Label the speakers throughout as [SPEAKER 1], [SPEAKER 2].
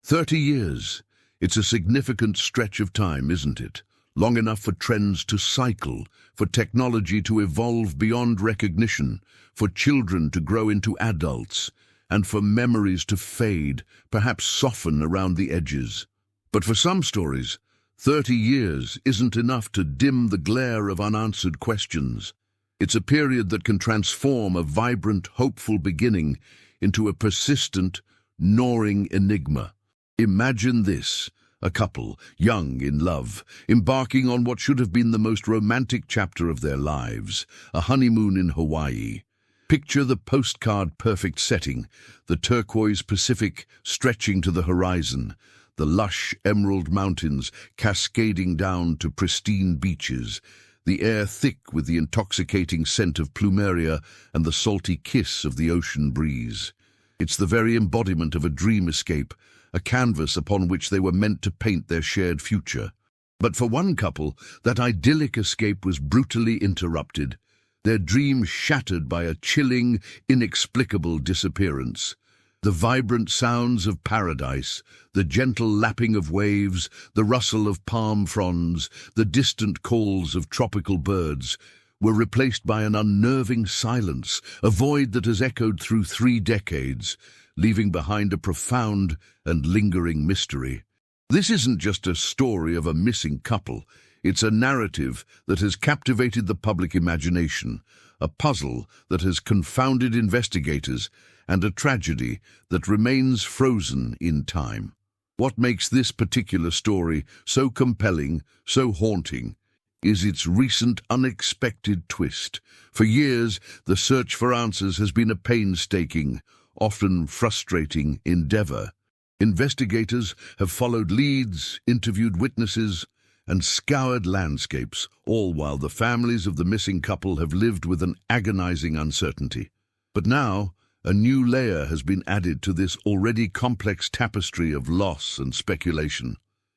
[SPEAKER 1] 30 years. It's a significant stretch of time, isn't it? Long enough for trends to cycle, for technology to evolve beyond recognition, for children to grow into adults, and for memories to fade, perhaps soften around the edges. But for some stories, 30 years isn't enough to dim the glare of unanswered questions. It's a period that can transform a vibrant, hopeful beginning into a persistent, gnawing enigma. Imagine this. A couple, young in love, embarking on what should have been the most romantic chapter of their lives, a honeymoon in Hawaii. Picture the postcard-perfect setting, the turquoise Pacific stretching to the horizon, the lush emerald mountains cascading down to pristine beaches, the air thick with the intoxicating scent of plumeria and the salty kiss of the ocean breeze. It's the very embodiment of a dream escape, a canvas upon which they were meant to paint their shared future. But for one couple, that idyllic escape was brutally interrupted, their dream shattered by a chilling, inexplicable disappearance. The vibrant sounds of paradise, the gentle lapping of waves, the rustle of palm fronds, the distant calls of tropical birds, were replaced by an unnerving silence, a void that has echoed through 3 decades, leaving behind a profound and lingering mystery. This isn't just a story of a missing couple, it's a narrative that has captivated the public imagination, a puzzle that has confounded investigators, and a tragedy that remains frozen in time. What makes this particular story so compelling, so haunting, is its recent unexpected twist. For years, the search for answers has been a painstaking, often frustrating endeavor. Investigators have followed leads, interviewed witnesses, and scoured landscapes, all while the families of the missing couple have lived with an agonizing uncertainty. But now, a new layer has been added to this already complex tapestry of loss and speculation.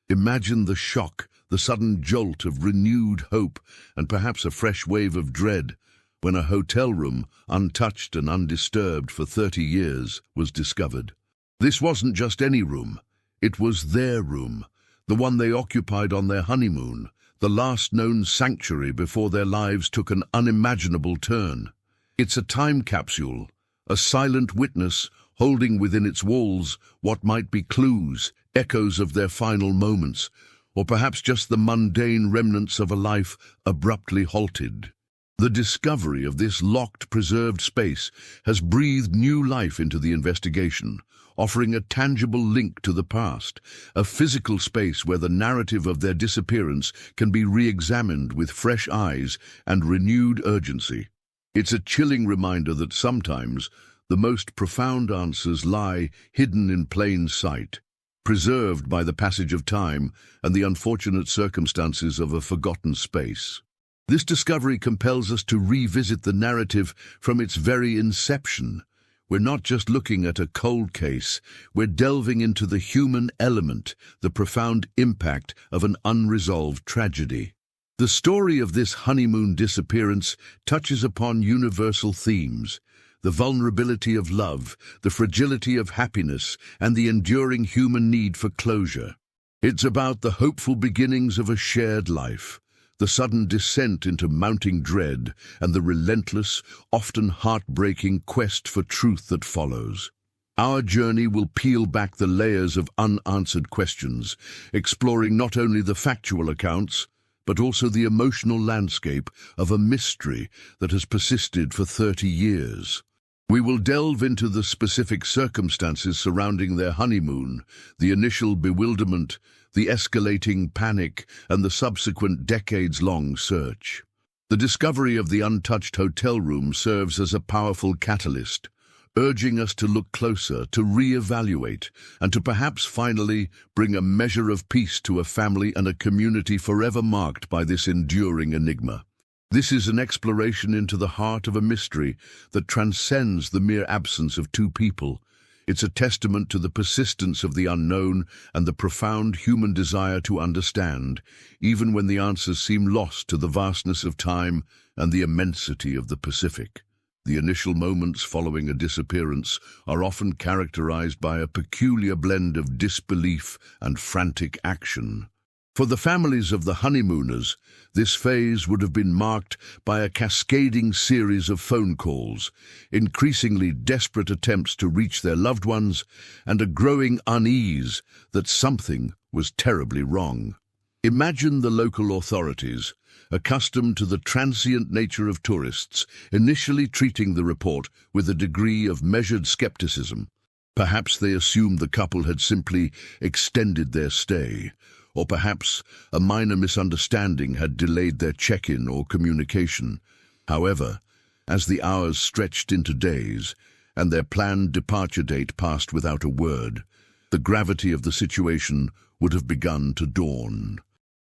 [SPEAKER 1] Imagine the shock, the sudden jolt of renewed hope, and perhaps a fresh wave of dread, when a hotel room, untouched and undisturbed for 30 years, was discovered. This wasn't just any room. It was their room, the one they occupied on their honeymoon, the last known sanctuary before their lives took an unimaginable turn. It's a time capsule, a silent witness holding within its walls what might be clues, echoes of their final moments, or perhaps just the mundane remnants of a life abruptly halted. The discovery of this locked, preserved space has breathed new life into the investigation, offering a tangible link to the past, a physical space where the narrative of their disappearance can be re-examined with fresh eyes and renewed urgency. It's a chilling reminder that sometimes the most profound answers lie hidden in plain sight, preserved by the passage of time and the unfortunate circumstances of a forgotten space. This discovery compels us to revisit the narrative from its very inception. We're not just looking at a cold case, we're delving into the human element, the profound impact of an unresolved tragedy. The story of this honeymoon disappearance touches upon universal themes: the vulnerability of love, the fragility of happiness, and the enduring human need for closure. It's about the hopeful beginnings of a shared life, the sudden descent into mounting dread, and the relentless, often heartbreaking quest for truth that follows. Our journey will peel back the layers of unanswered questions, exploring not only the factual accounts, but also the emotional landscape of a mystery that has persisted for 30 years. We will delve into the specific circumstances surrounding their honeymoon, the initial bewilderment, the escalating panic, and the subsequent decades-long search. The discovery of the untouched hotel room serves as a powerful catalyst, urging us to look closer, to re-evaluate, and to perhaps finally bring a measure of peace to a family and a community forever marked by this enduring enigma. This is an exploration into the heart of a mystery that transcends the mere absence of two people. It's a testament to the persistence of the unknown and the profound human desire to understand, even when the answers seem lost to the vastness of time and the immensity of the Pacific. The initial moments following a disappearance are often characterized by a peculiar blend of disbelief and frantic action. For the families of the honeymooners, this phase would have been marked by a cascading series of phone calls, increasingly desperate attempts to reach their loved ones, and a growing unease that something was terribly wrong. Imagine the local authorities, accustomed to the transient nature of tourists, initially treating the report with a degree of measured skepticism. Perhaps they assumed the couple had simply extended their stay, or perhaps a minor misunderstanding had delayed their check-in or communication. However, as the hours stretched into days and their planned departure date passed without a word, the gravity of the situation would have begun to dawn.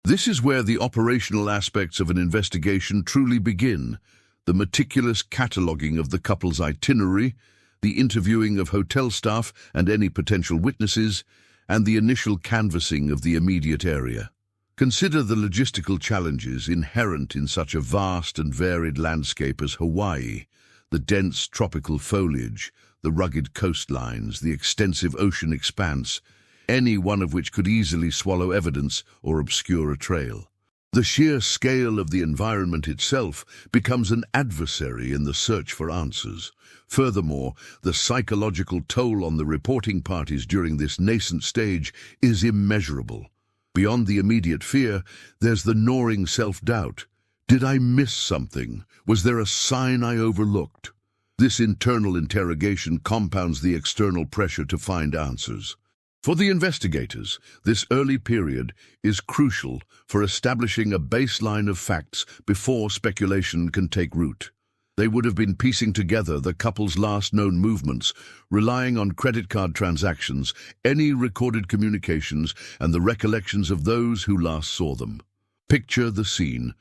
[SPEAKER 1] This is where the operational aspects of an investigation truly begin: the meticulous cataloguing of the couple's itinerary, the interviewing of hotel staff and any potential witnesses, and the initial canvassing of the immediate area. Consider the logistical challenges inherent in such a vast and varied landscape as Hawaii: the dense tropical foliage, the rugged coastlines, the extensive ocean expanse, any one of which could easily swallow evidence or obscure a trail. The sheer scale of the environment itself becomes an adversary in the search for answers. Furthermore, the psychological toll on the reporting parties during this nascent stage is immeasurable. Beyond the immediate fear, there's the gnawing self-doubt. Did I miss something? Was there a sign I overlooked? This internal interrogation compounds the external pressure to find answers. For the investigators, this early period is crucial for establishing a baseline of facts before speculation can take root. They would have been piecing together the couple's last known movements, relying on credit card transactions, any recorded communications, and the recollections of those who last saw them. Picture the scene: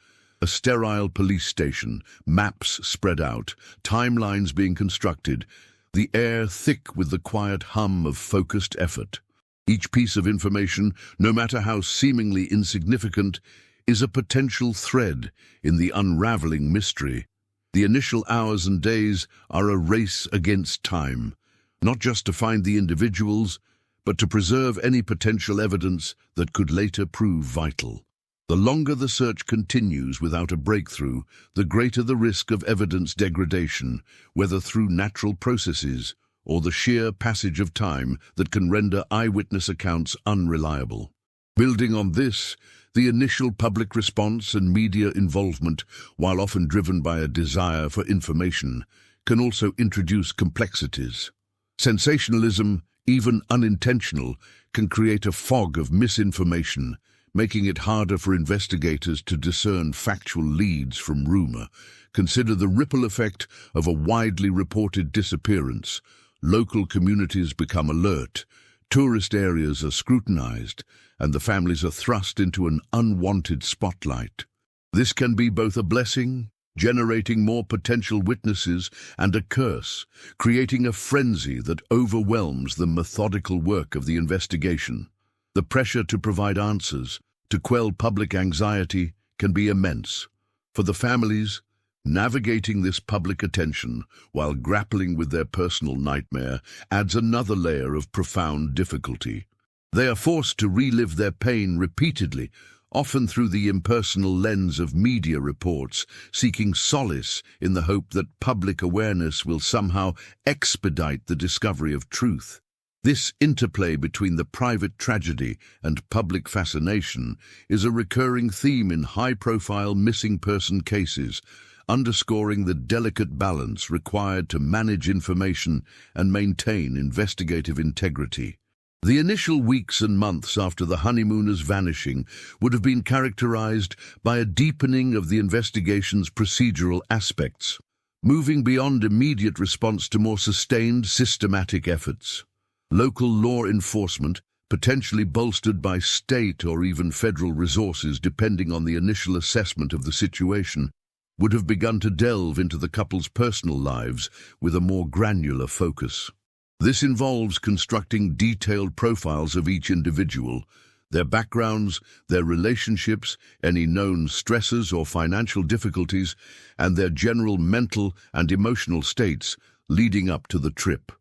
[SPEAKER 1] a sterile police station, maps spread out, timelines being constructed, the air thick with the quiet hum of focused effort. Each piece of information, no matter how seemingly insignificant, is a potential thread in the unraveling mystery. The initial hours and days are a race against time, not just to find the individuals, but to preserve any potential evidence that could later prove vital. The longer the search continues without a breakthrough, the greater the risk of evidence degradation, whether through natural processes or the sheer passage of time that can render eyewitness accounts unreliable. Building on this, the initial public response and media involvement, while often driven by a desire for information, can also introduce complexities. Sensationalism, even unintentional, can create a fog of misinformation, making it harder for investigators to discern factual leads from rumor. Consider the ripple effect of a widely reported disappearance. Local communities become alert, tourist areas are scrutinized, and the families are thrust into an unwanted spotlight. This can be both a blessing, generating more potential witnesses, and a curse, creating a frenzy that overwhelms the methodical work of the investigation. The pressure to provide answers, to quell public anxiety, can be immense. For the families, navigating this public attention while grappling with their personal nightmare adds another layer of profound difficulty. They are forced to relive their pain repeatedly, often through the impersonal lens of media reports, seeking solace in the hope that public awareness will somehow expedite the discovery of truth. This interplay between the private tragedy and public fascination is a recurring theme in high-profile missing person cases, underscoring the delicate balance required to manage information and maintain investigative integrity. The initial weeks and months after the honeymooners' vanishing would have been characterized by a deepening of the investigation's procedural aspects, moving beyond immediate response to more sustained, systematic efforts. Local law enforcement, potentially bolstered by state or even federal resources depending on the initial assessment of the situation, would have begun to delve into the couple's personal lives with a more granular focus. This involves constructing detailed profiles of each individual, their backgrounds, their relationships, any known stresses or financial difficulties, and their general mental and emotional states leading up to the trip.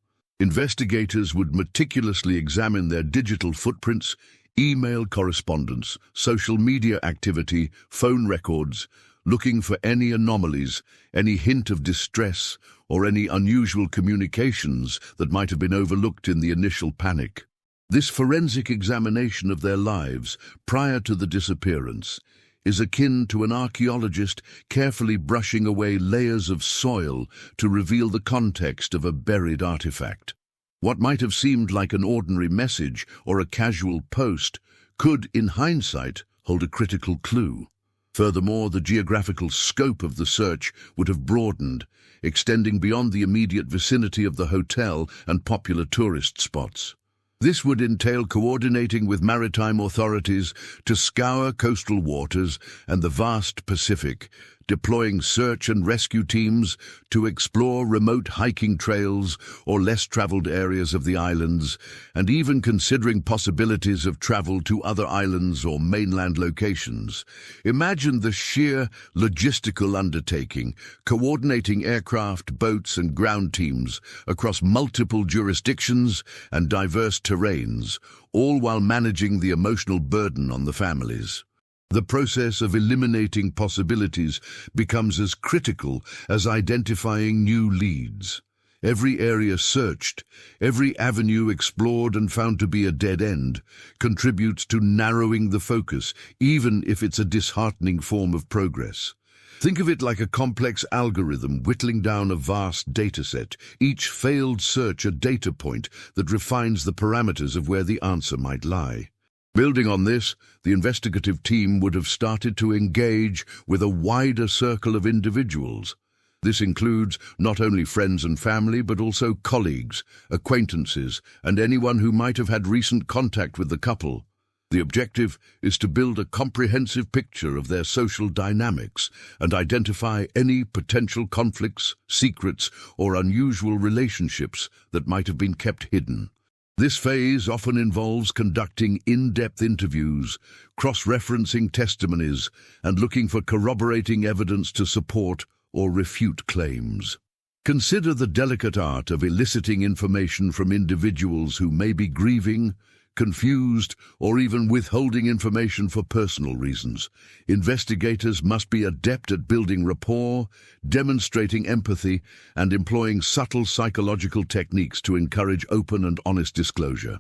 [SPEAKER 1] Investigators would meticulously examine their digital footprints, email correspondence, social media activity, phone records, looking for any anomalies, any hint of distress, or any unusual communications that might have been overlooked in the initial panic. This forensic examination of their lives prior to the disappearance is akin to an archaeologist carefully brushing away layers of soil to reveal the context of a buried artifact. What might have seemed like an ordinary message or a casual post could, in hindsight, hold a critical clue. Furthermore, the geographical scope of the search would have broadened, extending beyond the immediate vicinity of the hotel and popular tourist spots. This would entail coordinating with maritime authorities to scour coastal waters and the vast Pacific, deploying search and rescue teams to explore remote hiking trails or less traveled areas of the islands, and even considering possibilities of travel to other islands or mainland locations. Imagine the sheer logistical undertaking, coordinating aircraft, boats, and ground teams across multiple jurisdictions and diverse terrains, all while managing the emotional burden on the families. The process of eliminating possibilities becomes as critical as identifying new leads. Every area searched, every avenue explored and found to be a dead end, contributes to narrowing the focus, even if it's a disheartening form of progress. Think of it like a complex algorithm whittling down a vast dataset, each failed search a data point that refines the parameters of where the answer might lie. Building on this, the investigative team would have started to engage with a wider circle of individuals. This includes not only friends and family, but also colleagues, acquaintances, and anyone who might have had recent contact with the couple. The objective is to build a comprehensive picture of their social dynamics and identify any potential conflicts, secrets, or unusual relationships that might have been kept hidden. This phase often involves conducting in-depth interviews, cross-referencing testimonies, and looking for corroborating evidence to support or refute claims. Consider the delicate art of eliciting information from individuals who may be grieving, confused, or even withholding information for personal reasons. Investigators must be adept at building rapport, demonstrating empathy, and employing subtle psychological techniques to encourage open and honest disclosure.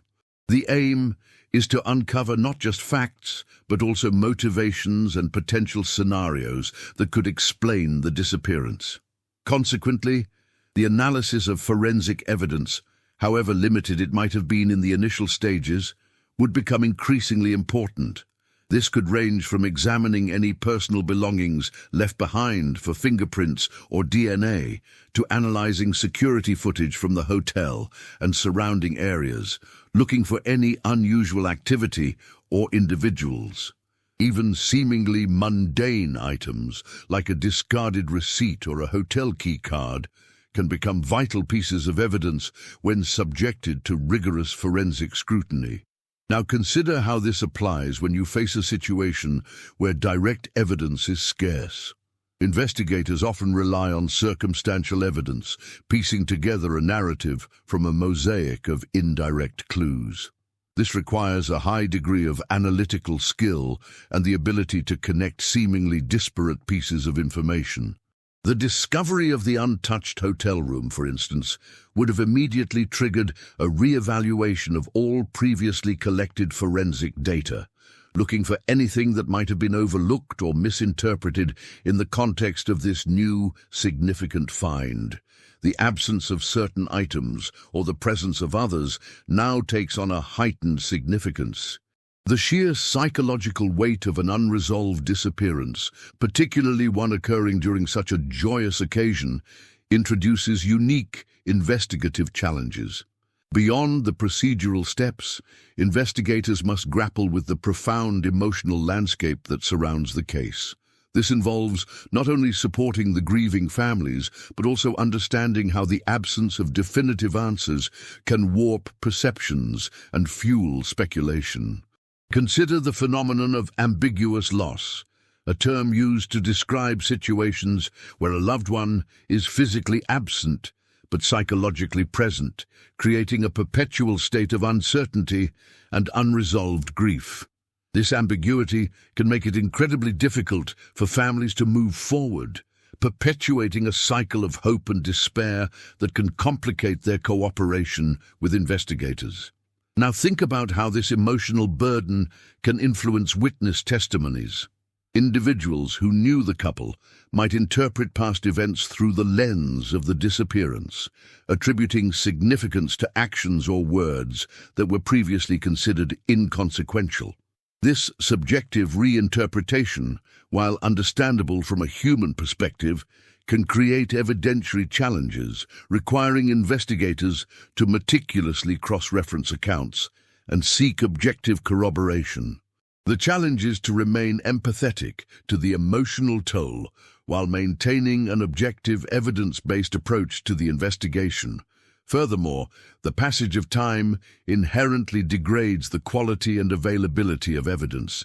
[SPEAKER 1] The aim is to uncover not just facts, but also motivations and potential scenarios that could explain the disappearance. Consequently, the analysis of forensic evidence, however limited it might have been in the initial stages, would become increasingly important. This could range from examining any personal belongings left behind for fingerprints or DNA to analyzing security footage from the hotel and surrounding areas, looking for any unusual activity or individuals. Even seemingly mundane items, like a discarded receipt or a hotel key card, can become vital pieces of evidence when subjected to rigorous forensic scrutiny. Now consider how this applies when you face a situation where direct evidence is scarce. Investigators often rely on circumstantial evidence, piecing together a narrative from a mosaic of indirect clues. This requires a high degree of analytical skill and the ability to connect seemingly disparate pieces of information. The discovery of the untouched hotel room, for instance, would have immediately triggered a re-evaluation of all previously collected forensic data, looking for anything that might have been overlooked or misinterpreted in the context of this new, significant find. The absence of certain items or the presence of others now takes on a heightened significance. The sheer psychological weight of an unresolved disappearance, particularly one occurring during such a joyous occasion, introduces unique investigative challenges. Beyond the procedural steps, investigators must grapple with the profound emotional landscape that surrounds the case. This involves not only supporting the grieving families, but also understanding how the absence of definitive answers can warp perceptions and fuel speculation. Consider the phenomenon of ambiguous loss, a term used to describe situations where a loved one is physically absent but psychologically present, creating a perpetual state of uncertainty and unresolved grief. This ambiguity can make it incredibly difficult for families to move forward, perpetuating a cycle of hope and despair that can complicate their cooperation with investigators. Now think about how this emotional burden can influence witness testimonies. Individuals who knew the couple might interpret past events through the lens of the disappearance, attributing significance to actions or words that were previously considered inconsequential. This subjective reinterpretation, while understandable from a human perspective, can create evidentiary challenges, requiring investigators to meticulously cross-reference accounts and seek objective corroboration. The challenge is to remain empathetic to the emotional toll while maintaining an objective, evidence-based approach to the investigation. Furthermore, the passage of time inherently degrades the quality and availability of evidence.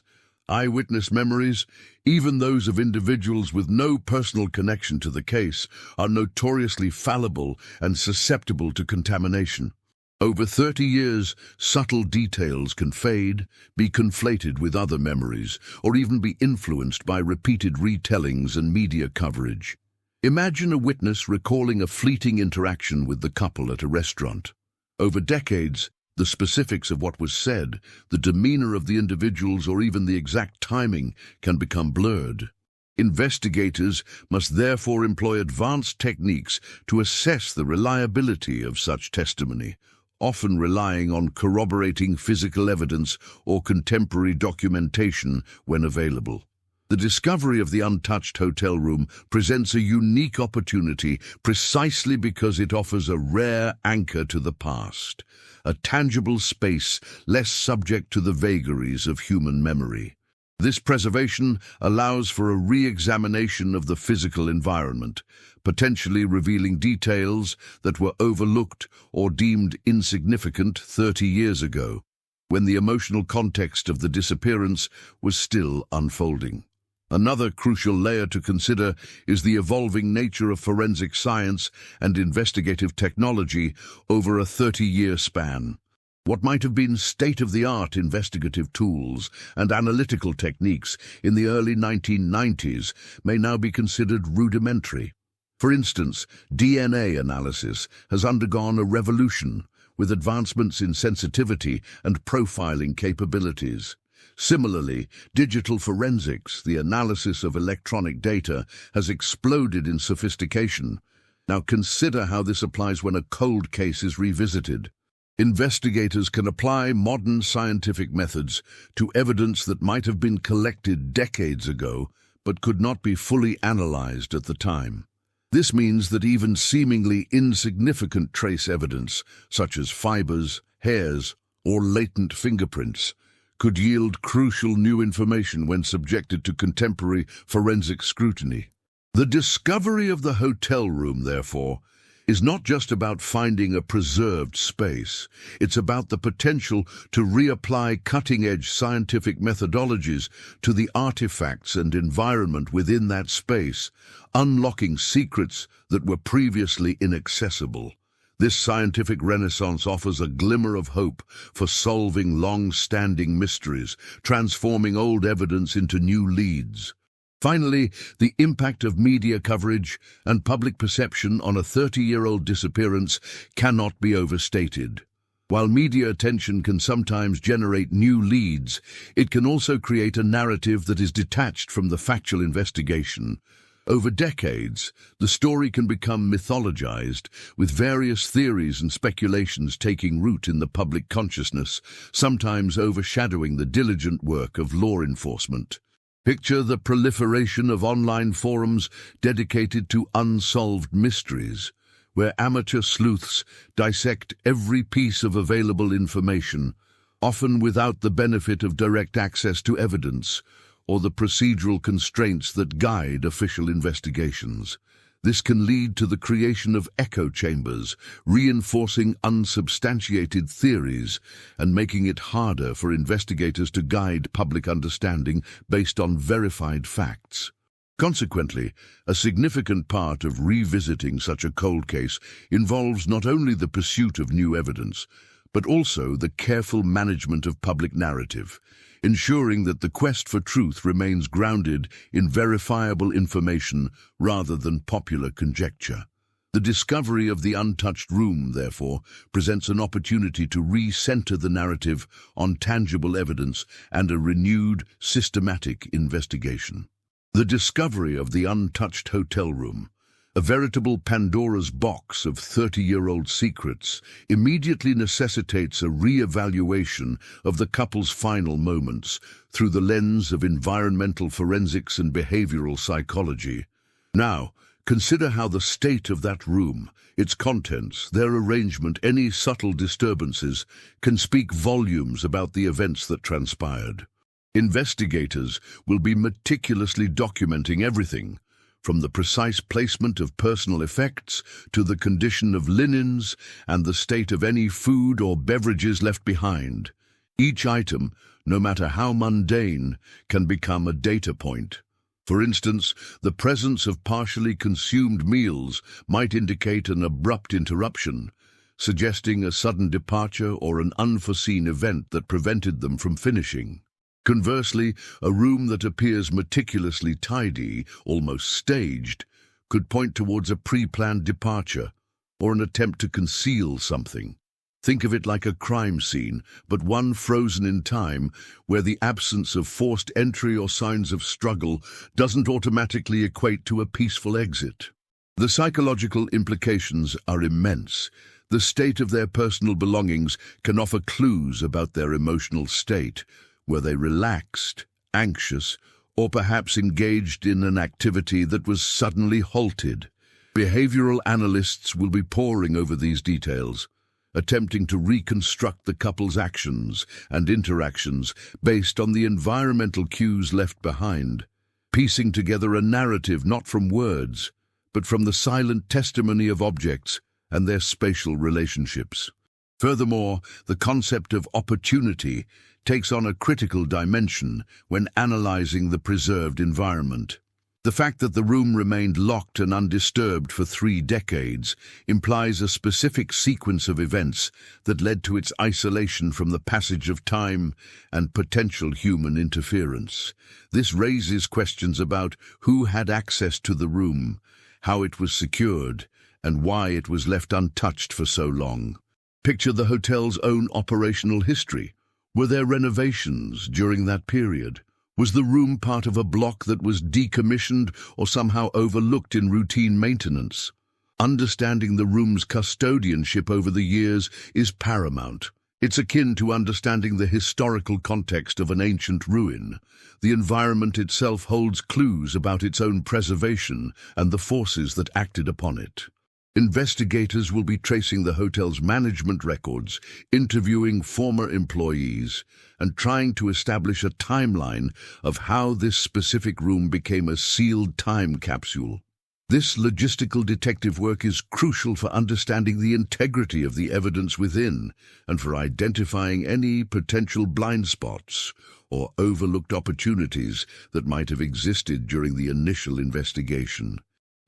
[SPEAKER 1] Eyewitness memories, even those of individuals with no personal connection to the case, are notoriously fallible and susceptible to contamination. Over 30 years, subtle details can fade, be conflated with other memories, or even be influenced by repeated retellings and media coverage. Imagine a witness recalling a fleeting interaction with the couple at a restaurant. Over decades, the specifics of what was said, the demeanor of the individuals, or even the exact timing can become blurred. Investigators must therefore employ advanced techniques to assess the reliability of such testimony, often relying on corroborating physical evidence or contemporary documentation when available. The discovery of the untouched hotel room presents a unique opportunity precisely because it offers a rare anchor to the past, a tangible space less subject to the vagaries of human memory. This preservation allows for a re-examination of the physical environment, potentially revealing details that were overlooked or deemed insignificant 30 years ago, when the emotional context of the disappearance was still unfolding. Another crucial layer to consider is the evolving nature of forensic science and investigative technology over a 30-year span. What might have been state-of-the-art investigative tools and analytical techniques in the early 1990s may now be considered rudimentary. For instance, DNA analysis has undergone a revolution with advancements in sensitivity and profiling capabilities. Similarly, digital forensics, the analysis of electronic data, has exploded in sophistication. Now consider how this applies when a cold case is revisited. Investigators can apply modern scientific methods to evidence that might have been collected decades ago but could not be fully analyzed at the time. This means that even seemingly insignificant trace evidence, such as fibers, hairs, or latent fingerprints, could yield crucial new information when subjected to contemporary forensic scrutiny. The discovery of the hotel room, therefore, is not just about finding a preserved space. It's about the potential to reapply cutting-edge scientific methodologies to the artifacts and environment within that space, unlocking secrets that were previously inaccessible. This scientific renaissance offers a glimmer of hope for solving long-standing mysteries, transforming old evidence into new leads. Finally, the impact of media coverage and public perception on a 30-year-old disappearance cannot be overstated. While media attention can sometimes generate new leads, it can also create a narrative that is detached from the factual investigation. Over decades, the story can become mythologized, with various theories and speculations taking root in the public consciousness, sometimes overshadowing the diligent work of law enforcement. Picture the proliferation of online forums dedicated to unsolved mysteries, where amateur sleuths dissect every piece of available information, often without the benefit of direct access to evidence or the procedural constraints that guide official investigations. This can lead to the creation of echo chambers, reinforcing unsubstantiated theories and making it harder for investigators to guide public understanding based on verified facts. Consequently, a significant part of revisiting such a cold case involves not only the pursuit of new evidence, but also the careful management of public narrative, ensuring that the quest for truth remains grounded in verifiable information rather than popular conjecture. The discovery of the untouched room, therefore, presents an opportunity to re-center the narrative on tangible evidence and a renewed, systematic investigation. The discovery of the untouched hotel room, a veritable Pandora's box of 30-year-old secrets, immediately necessitates a re-evaluation of the couple's final moments through the lens of environmental forensics and behavioral psychology. Now, consider how the state of that room, its contents, their arrangement, any subtle disturbances, can speak volumes about the events that transpired. Investigators will be meticulously documenting everything, from the precise placement of personal effects to the condition of linens and the state of any food or beverages left behind. Each item, no matter how mundane, can become a data point. For instance, the presence of partially consumed meals might indicate an abrupt interruption, suggesting a sudden departure or an unforeseen event that prevented them from finishing. Conversely, a room that appears meticulously tidy, almost staged, could point towards a pre-planned departure or an attempt to conceal something. Think of it like a crime scene, but one frozen in time, where the absence of forced entry or signs of struggle doesn't automatically equate to a peaceful exit. The psychological implications are immense. The state of their personal belongings can offer clues about their emotional state. Were they relaxed, anxious, or perhaps engaged in an activity that was suddenly halted? Behavioral analysts will be poring over these details, attempting to reconstruct the couple's actions and interactions based on the environmental cues left behind, piecing together a narrative not from words, but from the silent testimony of objects and their spatial relationships. Furthermore, the concept of opportunity takes on a critical dimension when analyzing the preserved environment. The fact that the room remained locked and undisturbed for 3 decades implies a specific sequence of events that led to its isolation from the passage of time and potential human interference. This raises questions about who had access to the room, how it was secured, and why it was left untouched for so long. Picture the hotel's own operational history. Were there renovations during that period? Was the room part of a block that was decommissioned or somehow overlooked in routine maintenance? Understanding the room's custodianship over the years is paramount. It's akin to understanding the historical context of an ancient ruin. The environment itself holds clues about its own preservation and the forces that acted upon it. Investigators will be tracing the hotel's management records, interviewing former employees, and trying to establish a timeline of how this specific room became a sealed time capsule. This logistical detective work is crucial for understanding the integrity of the evidence within and for identifying any potential blind spots or overlooked opportunities that might have existed during the initial investigation.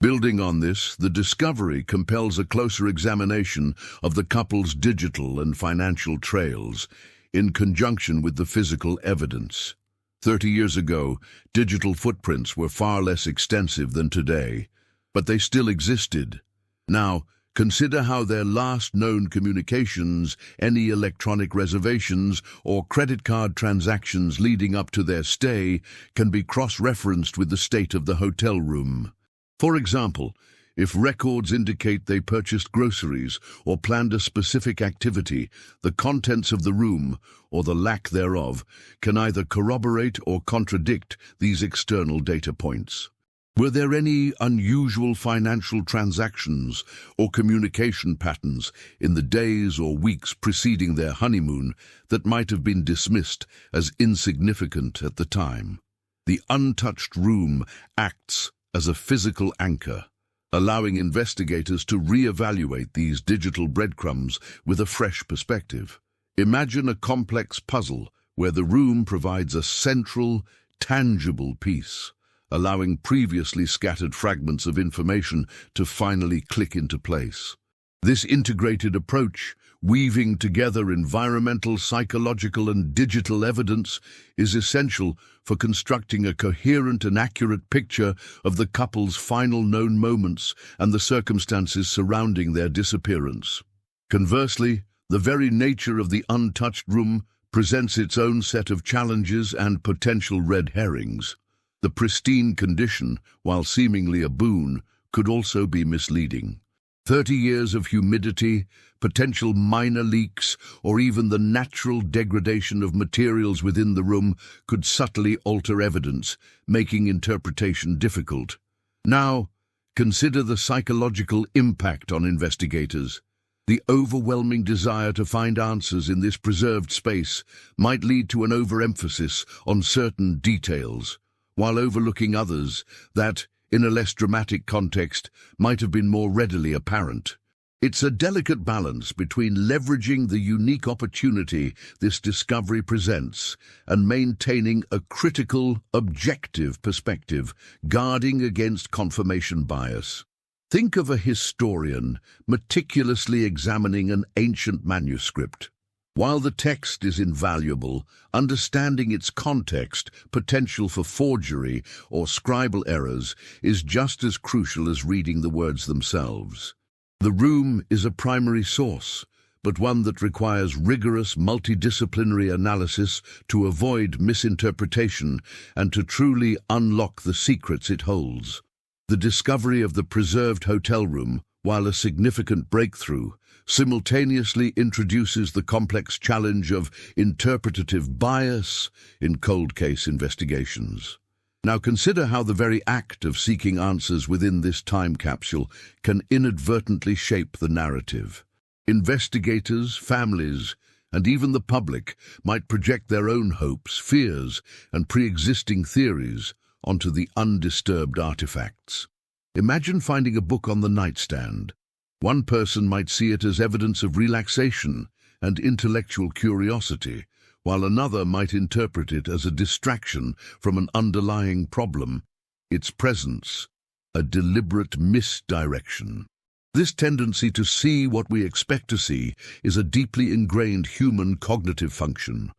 [SPEAKER 1] Building on this, the discovery compels a closer examination of the couple's digital and financial trails in conjunction with the physical evidence. 30 years ago, digital footprints were far less extensive than today, but they still existed. Now, consider how their last known communications, any electronic reservations, or credit card transactions leading up to their stay can be cross-referenced with the state of the hotel room. For example, if records indicate they purchased groceries or planned a specific activity, the contents of the room, or the lack thereof, can either corroborate or contradict these external data points. Were there any unusual financial transactions or communication patterns in the days or weeks preceding their honeymoon that might have been dismissed as insignificant at the time? The untouched room acts as a physical anchor, allowing investigators to re-evaluate these digital breadcrumbs with a fresh perspective. Imagine a complex puzzle where the room provides a central, tangible piece, allowing previously scattered fragments of information to finally click into place. This integrated approach, weaving together environmental, psychological, and digital evidence, is essential for constructing a coherent and accurate picture of the couple's final known moments and the circumstances surrounding their disappearance. Conversely, the very nature of the untouched room presents its own set of challenges and potential red herrings. The pristine condition, while seemingly a boon, could also be misleading. 30 years of humidity, potential minor leaks, or even the natural degradation of materials within the room could subtly alter evidence, making interpretation difficult. Now, consider the psychological impact on investigators. The overwhelming desire to find answers in this preserved space might lead to an overemphasis on certain details, while overlooking others that, in a less dramatic context, might have been more readily apparent. It's a delicate balance between leveraging the unique opportunity this discovery presents and maintaining a critical, objective perspective, guarding against confirmation bias. Think of a historian meticulously examining an ancient manuscript. While the text is invaluable, understanding its context, potential for forgery or scribal errors is just as crucial as reading the words themselves. The room is a primary source, but one that requires rigorous multidisciplinary analysis to avoid misinterpretation and to truly unlock the secrets it holds. The discovery of the preserved hotel room, while a significant breakthrough, simultaneously introduces the complex challenge of interpretative bias in cold case investigations. Now consider how the very act of seeking answers within this time capsule can inadvertently shape the narrative. Investigators, families, and even the public might project their own hopes, fears, and pre-existing theories onto the undisturbed artifacts. Imagine finding a book on the nightstand. One person might see it as evidence of relaxation and intellectual curiosity, while another might interpret it as a distraction from an underlying problem, its presence, a deliberate misdirection. This tendency to see what we expect to see is a deeply ingrained human cognitive function,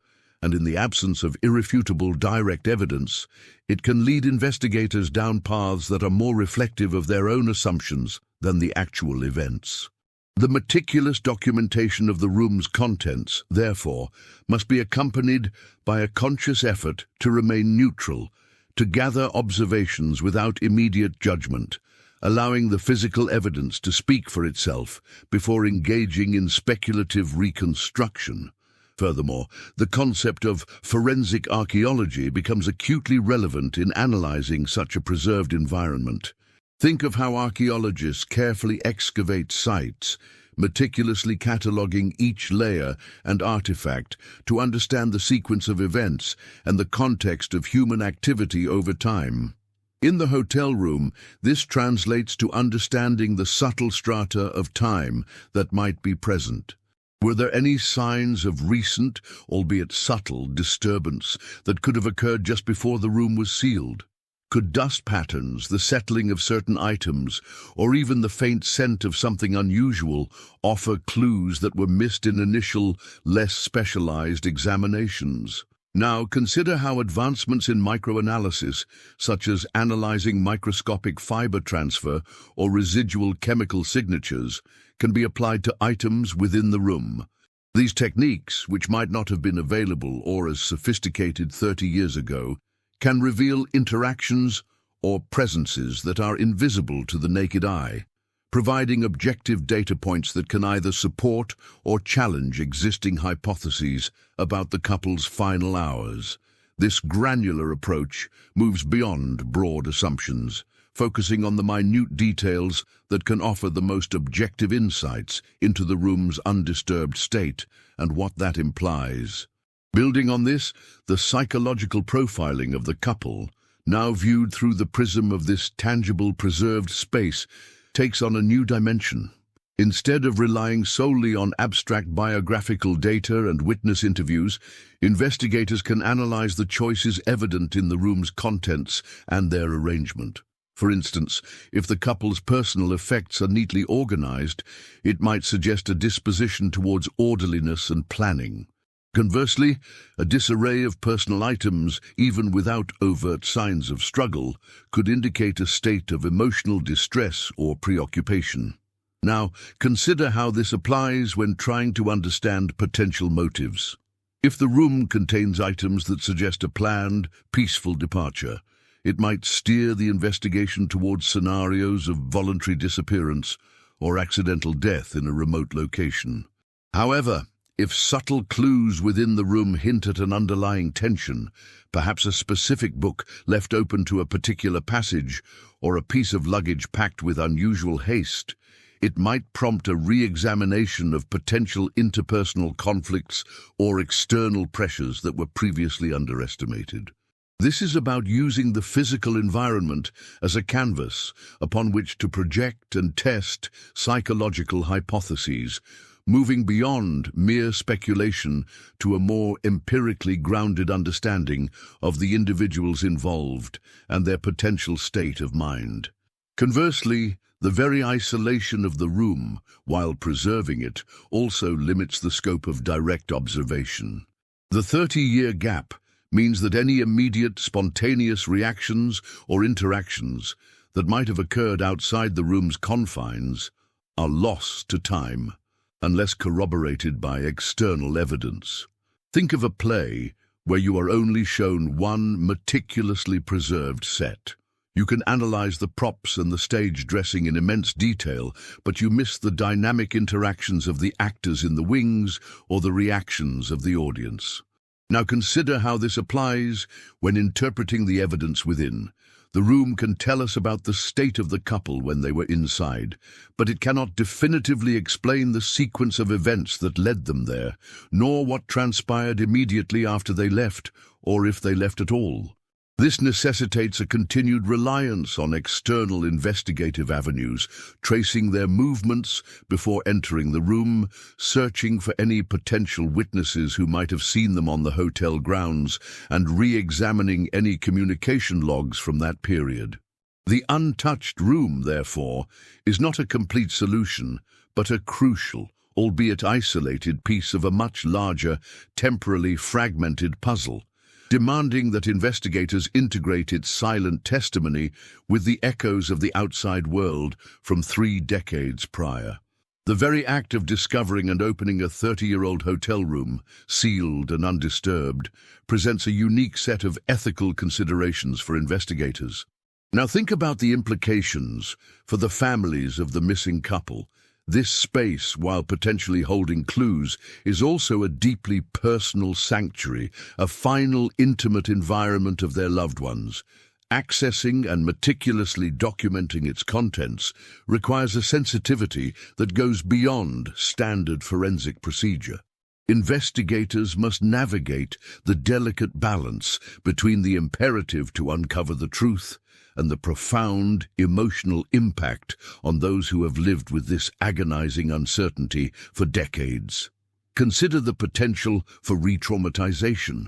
[SPEAKER 1] and in the absence of irrefutable direct evidence, it can lead investigators down paths that are more reflective of their own assumptions than the actual events. The meticulous documentation of the room's contents, therefore, must be accompanied by a conscious effort to remain neutral, to gather observations without immediate judgment, allowing the physical evidence to speak for itself before engaging in speculative reconstruction. Furthermore, the concept of forensic archaeology becomes acutely relevant in analyzing such a preserved environment. Think of how archaeologists carefully excavate sites, meticulously cataloging each layer and artifact to understand the sequence of events and the context of human activity over time. In the hotel room, this translates to understanding the subtle strata of time that might be present. Were there any signs of recent, albeit subtle, disturbance that could have occurred just before the room was sealed? Could dust patterns, the settling of certain items, or even the faint scent of something unusual offer clues that were missed in initial, less specialized examinations? Now, consider how advancements in microanalysis, such as analyzing microscopic fiber transfer or residual chemical signatures, can be applied to items within the room. These techniques, which might not have been available or as sophisticated 30 years ago, can reveal interactions or presences that are invisible to the naked eye, providing objective data points that can either support or challenge existing hypotheses about the couple's final hours. This granular approach moves beyond broad assumptions, focusing on the minute details that can offer the most objective insights into the room's undisturbed state and what that implies. Building on this, the psychological profiling of the couple, now viewed through the prism of this tangible preserved space, takes on a new dimension. Instead of relying solely on abstract biographical data and witness interviews, investigators can analyze the choices evident in the room's contents and their arrangement. For instance, if the couple's personal effects are neatly organized, it might suggest a disposition towards orderliness and planning. Conversely, a disarray of personal items, even without overt signs of struggle, could indicate a state of emotional distress or preoccupation. Now, consider how this applies when trying to understand potential motives. If the room contains items that suggest a planned, peaceful departure, it might steer the investigation towards scenarios of voluntary disappearance or accidental death in a remote location. However, if subtle clues within the room hint at an underlying tension, perhaps a specific book left open to a particular passage or a piece of luggage packed with unusual haste, it might prompt a re-examination of potential interpersonal conflicts or external pressures that were previously underestimated. This is about using the physical environment as a canvas upon which to project and test psychological hypotheses, moving beyond mere speculation to a more empirically grounded understanding of the individuals involved and their potential state of mind. Conversely, the very isolation of the room, while preserving it, also limits the scope of direct observation. The 30-year gap means that any immediate, spontaneous reactions or interactions that might have occurred outside the room's confines are lost to time, unless corroborated by external evidence. Think of a play where you are only shown one meticulously preserved set. You can analyze the props and the stage dressing in immense detail, but you miss the dynamic interactions of the actors in the wings or the reactions of the audience. Now consider how this applies when interpreting the evidence within. The room can tell us about the state of the couple when they were inside, but it cannot definitively explain the sequence of events that led them there, nor what transpired immediately after they left, or if they left at all. This necessitates a continued reliance on external investigative avenues, tracing their movements before entering the room, searching for any potential witnesses who might have seen them on the hotel grounds, and re-examining any communication logs from that period. The untouched room, therefore, is not a complete solution, but a crucial, albeit isolated piece of a much larger, temporally fragmented puzzle, demanding that investigators integrate its silent testimony with the echoes of the outside world from 3 decades prior. The very act of discovering and opening a 30-year-old hotel room, sealed and undisturbed, presents a unique set of ethical considerations for investigators. Now think about the implications for the families of the missing couple. This space, while potentially holding clues, is also a deeply personal sanctuary, a final, intimate environment of their loved ones. Accessing and meticulously documenting its contents requires a sensitivity that goes beyond standard forensic procedure. Investigators must navigate the delicate balance between the imperative to uncover the truth and the profound emotional impact on those who have lived with this agonizing uncertainty for decades. Consider the potential for re-traumatization.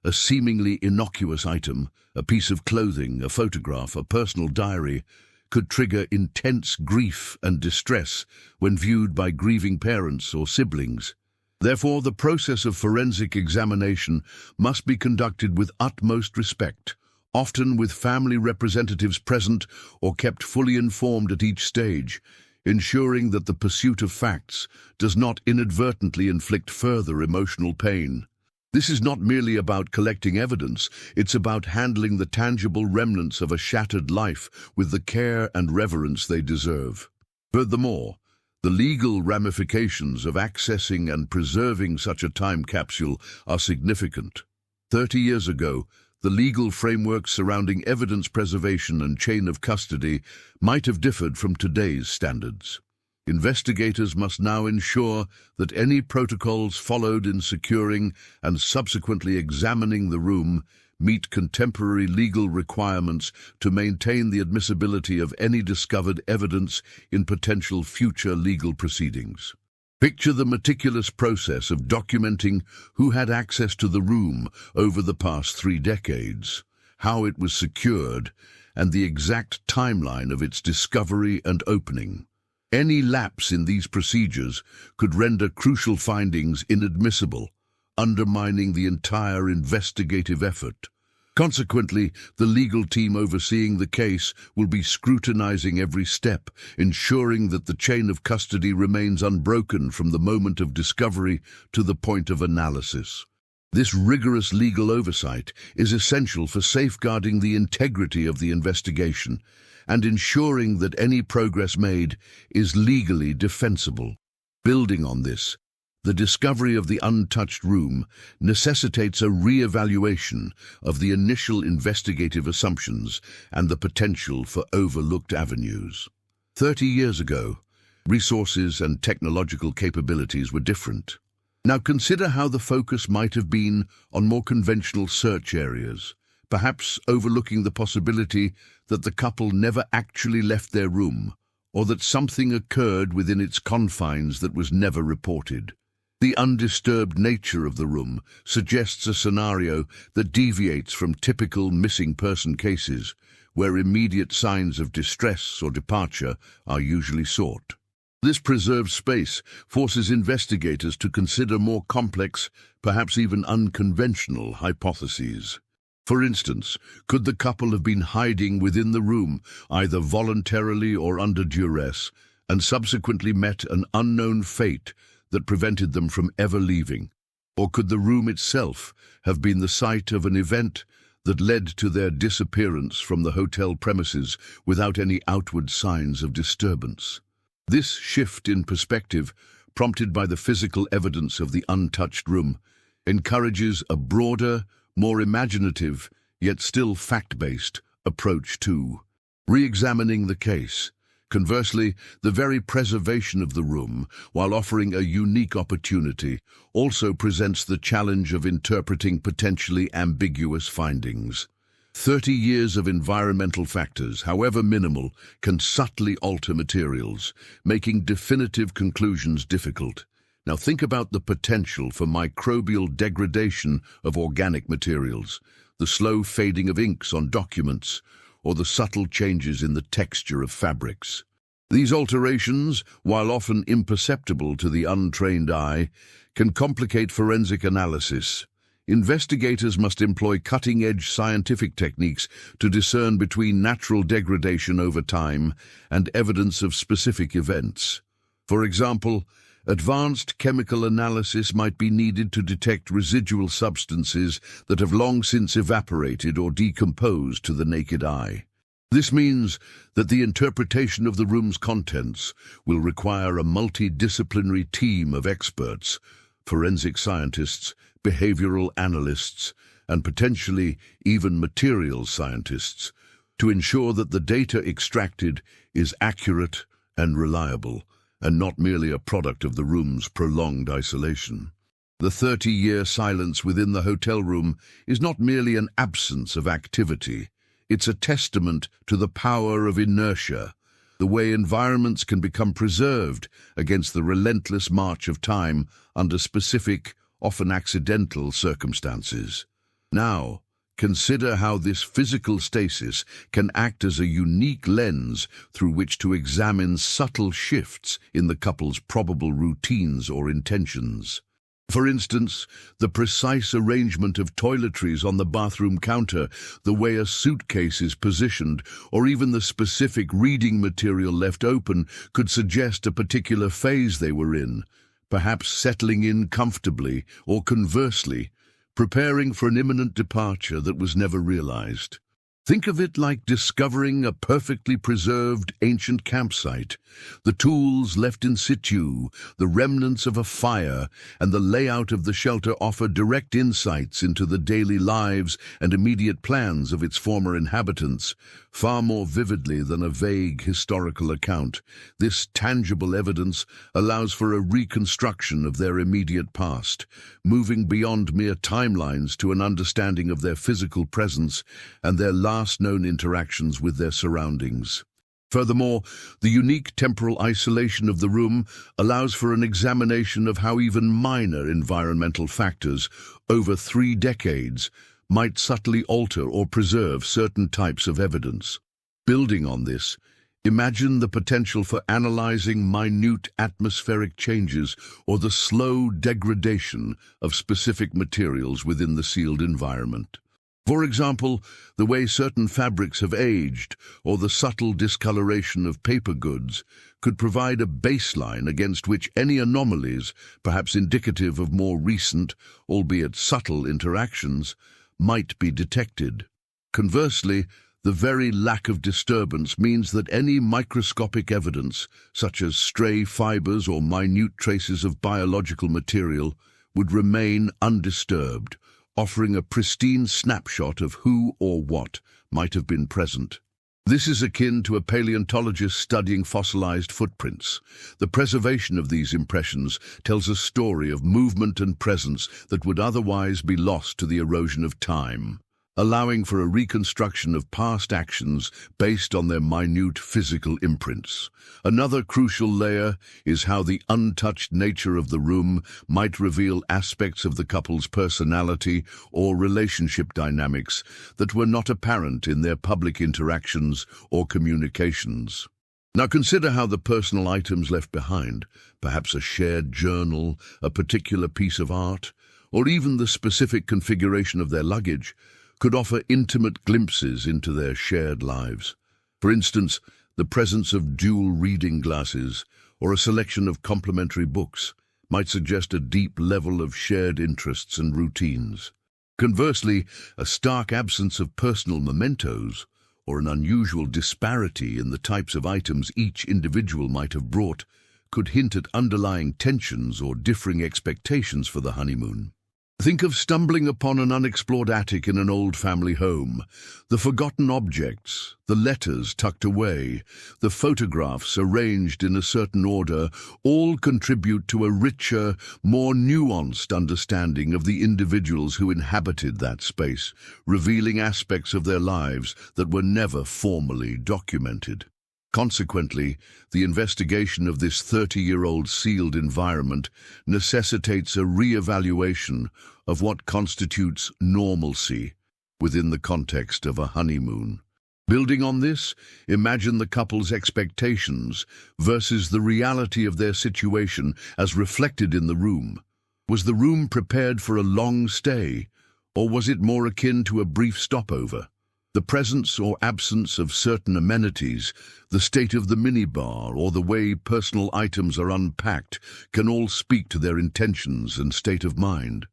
[SPEAKER 1] A seemingly innocuous item, a piece of clothing, a photograph, a personal diary, could trigger intense grief and distress when viewed by grieving parents or siblings. Therefore, the process of forensic examination must be conducted with utmost respect, often with family representatives present or kept fully informed at each stage, ensuring that the pursuit of facts does not inadvertently inflict further emotional pain. This is not merely about collecting evidence, it's about handling the tangible remnants of a shattered life with the care and reverence they deserve. Furthermore, the legal ramifications of accessing and preserving such a time capsule are significant. 30 years ago, the legal framework surrounding evidence preservation and chain of custody might have differed from today's standards. Investigators must now ensure that any protocols followed in securing and subsequently examining the room meet contemporary legal requirements to maintain the admissibility of any discovered evidence in potential future legal proceedings. Picture the meticulous process of documenting who had access to the room over the past 3 decades, how it was secured, and the exact timeline of its discovery and opening. Any lapse in these procedures could render crucial findings inadmissible, undermining the entire investigative effort. Consequently, the legal team overseeing the case will be scrutinizing every step, ensuring that the chain of custody remains unbroken from the moment of discovery to the point of analysis. This rigorous legal oversight is essential for safeguarding the integrity of the investigation and ensuring that any progress made is legally defensible. Building on this, the discovery of the untouched room necessitates a re-evaluation of the initial investigative assumptions and the potential for overlooked avenues. 30 years ago, resources and technological capabilities were different. Now consider how the focus might have been on more conventional search areas, perhaps overlooking the possibility that the couple never actually left their room, or that something occurred within its confines that was never reported. The undisturbed nature of the room suggests a scenario that deviates from typical missing person cases, where immediate signs of distress or departure are usually sought. This preserved space forces investigators to consider more complex, perhaps even unconventional hypotheses. For instance, could the couple have been hiding within the room, either voluntarily or under duress, and subsequently met an unknown fate that prevented them from ever leaving? Or could the room itself have been the site of an event that led to their disappearance from the hotel premises without any outward signs of disturbance? This shift in perspective, prompted by the physical evidence of the untouched room, encourages a broader, more imaginative, yet still fact-based, approach to re-examining the case. Conversely, the very preservation of the room, while offering a unique opportunity, also presents the challenge of interpreting potentially ambiguous findings. 30 years of environmental factors, however minimal, can subtly alter materials, making definitive conclusions difficult. Now think about the potential for microbial degradation of organic materials, the slow fading of inks on documents, or the subtle changes in the texture of fabrics. These alterations, while often imperceptible to the untrained eye, can complicate forensic analysis. Investigators must employ cutting-edge scientific techniques to discern between natural degradation over time and evidence of specific events. For example, advanced chemical analysis might be needed to detect residual substances that have long since evaporated or decomposed to the naked eye. This means that the interpretation of the room's contents will require a multidisciplinary team of experts, forensic scientists, behavioral analysts, and potentially even materials scientists, to ensure that the data extracted is accurate and reliable, and not merely a product of the room's prolonged isolation. The 30-year silence within the hotel room is not merely an absence of activity. It's a testament to the power of inertia, the way environments can become preserved against the relentless march of time under specific, often accidental circumstances. Now, consider how this physical stasis can act as a unique lens through which to examine subtle shifts in the couple's probable routines or intentions. For instance, the precise arrangement of toiletries on the bathroom counter, the way a suitcase is positioned, or even the specific reading material left open could suggest a particular phase they were in, perhaps settling in comfortably, or conversely, preparing for an imminent departure that was never realized. Think of it like discovering a perfectly preserved ancient campsite. The tools left in situ, the remnants of a fire, and the layout of the shelter offer direct insights into the daily lives and immediate plans of its former inhabitants, far more vividly than a vague historical account. This tangible evidence allows for a reconstruction of their immediate past, moving beyond mere timelines to an understanding of their physical presence and their last known interactions with their surroundings. Furthermore, the unique temporal isolation of the room allows for an examination of how even minor environmental factors over 3 decades might subtly alter or preserve certain types of evidence. Building on this, imagine the potential for analyzing minute atmospheric changes or the slow degradation of specific materials within the sealed environment. For example, the way certain fabrics have aged or the subtle discoloration of paper goods could provide a baseline against which any anomalies, perhaps indicative of more recent, albeit subtle interactions, might be detected. Conversely, the very lack of disturbance means that any microscopic evidence, such as stray fibers or minute traces of biological material, would remain undisturbed, offering a pristine snapshot of who or what might have been present. This is akin to a paleontologist studying fossilized footprints. The preservation of these impressions tells a story of movement and presence that would otherwise be lost to the erosion of time, allowing for a reconstruction of past actions based on their minute physical imprints. Another crucial layer is how the untouched nature of the room might reveal aspects of the couple's personality or relationship dynamics that were not apparent in their public interactions or communications. Now consider how the personal items left behind, perhaps a shared journal, a particular piece of art, or even the specific configuration of their luggage, could offer intimate glimpses into their shared lives. For instance, the presence of dual reading glasses or a selection of complementary books might suggest a deep level of shared interests and routines. Conversely, a stark absence of personal mementos or an unusual disparity in the types of items each individual might have brought could hint at underlying tensions or differing expectations for the honeymoon. Think of stumbling upon an unexplored attic in an old family home. The forgotten objects, the letters tucked away, the photographs arranged in a certain order, all contribute to a richer, more nuanced understanding of the individuals who inhabited that space, revealing aspects of their lives that were never formally documented. Consequently, the investigation of this 30-year-old sealed environment necessitates a re-evaluation of what constitutes normalcy within the context of a honeymoon. Building on this, imagine the couple's expectations versus the reality of their situation as reflected in the room. Was the room prepared for a long stay, or was it more akin to a brief stopover? The presence or absence of certain amenities, the state of the minibar, or the way personal items are unpacked can all speak to their intentions and state of mind.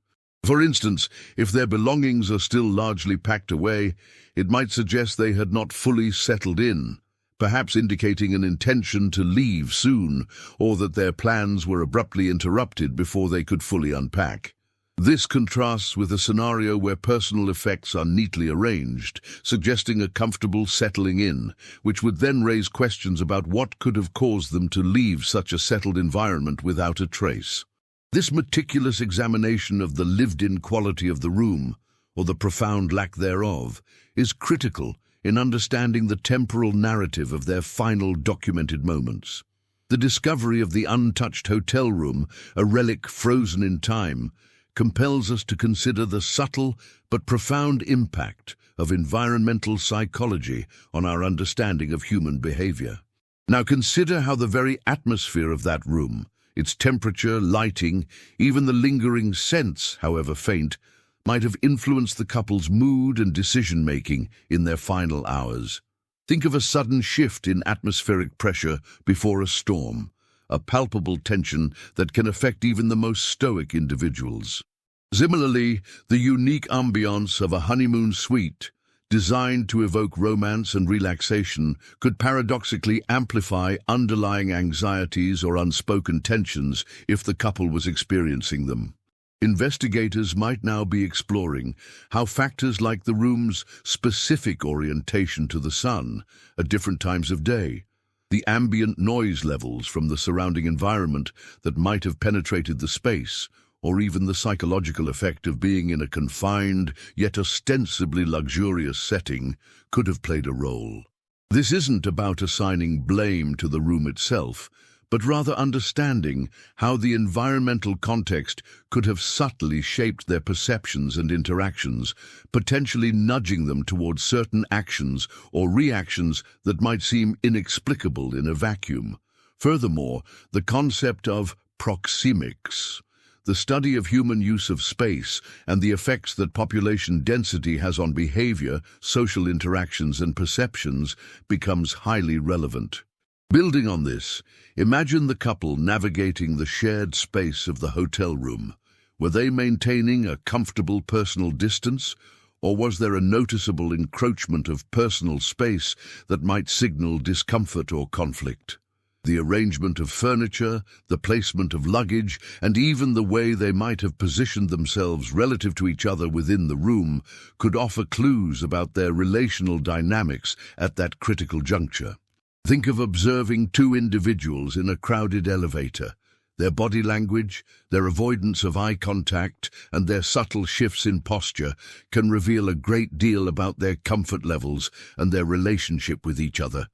[SPEAKER 1] For instance, if their belongings are still largely packed away, it might suggest they had not fully settled in, perhaps indicating an intention to leave soon, or that their plans were abruptly interrupted before they could fully unpack. This contrasts with a scenario where personal effects are neatly arranged, suggesting a comfortable settling in, which would then raise questions about what could have caused them to leave such a settled environment without a trace. This meticulous examination of the lived-in quality of the room, or the profound lack thereof, is critical in understanding the temporal narrative of their final documented moments. The discovery of the untouched hotel room, a relic frozen in time, compels us to consider the subtle but profound impact of environmental psychology on our understanding of human behavior. Now consider how the very atmosphere of that room, its temperature, lighting, even the lingering scents, however faint, might have influenced the couple's mood and decision-making in their final hours. Think of a sudden shift in atmospheric pressure before a storm, a palpable tension that can affect even the most stoic individuals. Similarly, the unique ambiance of a honeymoon suite, designed to evoke romance and relaxation, could paradoxically amplify underlying anxieties or unspoken tensions if the couple was experiencing them. Investigators might now be exploring how factors like the room's specific orientation to the sun at different times of day, the ambient noise levels from the surrounding environment that might have penetrated the space, or even the psychological effect of being in a confined, yet ostensibly luxurious setting, could have played a role. This isn't about assigning blame to the room itself, but rather understanding how the environmental context could have subtly shaped their perceptions and interactions, potentially nudging them towards certain actions or reactions that might seem inexplicable in a vacuum. Furthermore, the concept of proxemics, the study of human use of space and the effects that population density has on behavior, social interactions, and perceptions, becomes highly relevant. Building on this, imagine the couple navigating the shared space of the hotel room. Were they maintaining a comfortable personal distance, or was there a noticeable encroachment of personal space that might signal discomfort or conflict? The arrangement of furniture, the placement of luggage, and even the way they might have positioned themselves relative to each other within the room could offer clues about their relational dynamics at that critical juncture. Think of observing two individuals in a crowded elevator. Their body language, their avoidance of eye contact, and their subtle shifts in posture can reveal a great deal about their comfort levels and their relationship with each other.